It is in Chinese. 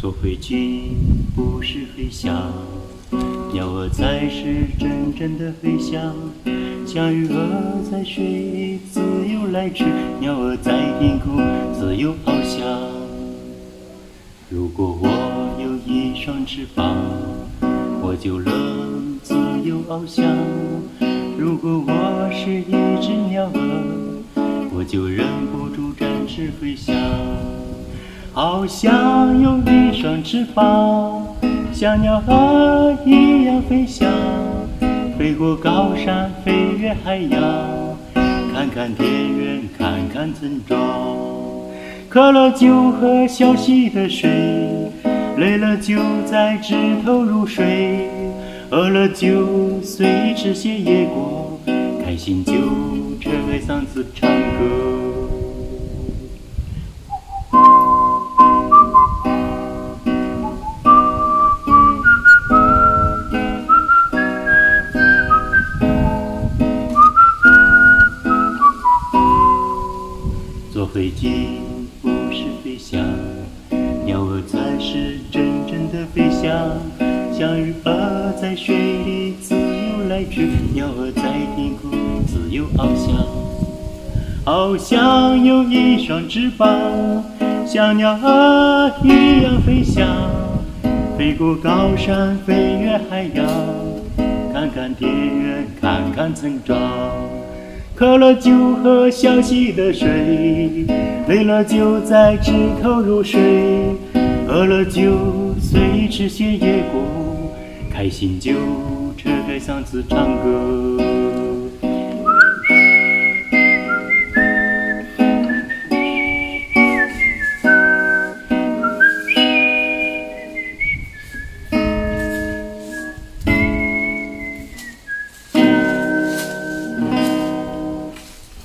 坐飞机不是飞翔，鸟儿才是真正的飞翔。像鱼儿在水里自由来去，鸟儿在天空自由翱翔。如果我有一双翅膀，我就能自由翱翔。如果我是一只鸟儿，我就忍不住展翅飞翔。好想有一双翅膀，像鸟儿一样飞翔，飞过高山，飞越海洋，看看田园，看看村庄。渴了就喝小溪的水，累了就在枝头入睡，饿了就随吃些野果，开心就扯开嗓子唱歌。坐飞机不是飞翔，鸟儿才是真正的飞翔。像鱼儿在水里自由来去，鸟儿在天空自由翱翔。好想有一双翅膀，像鸟儿一样飞翔，飞过高山，飞越海洋，看看田园，看看村庄。渴了就喝小溪的水，累了就在枝头入睡，饿了就随吃些野果，开心就扯开嗓子唱歌。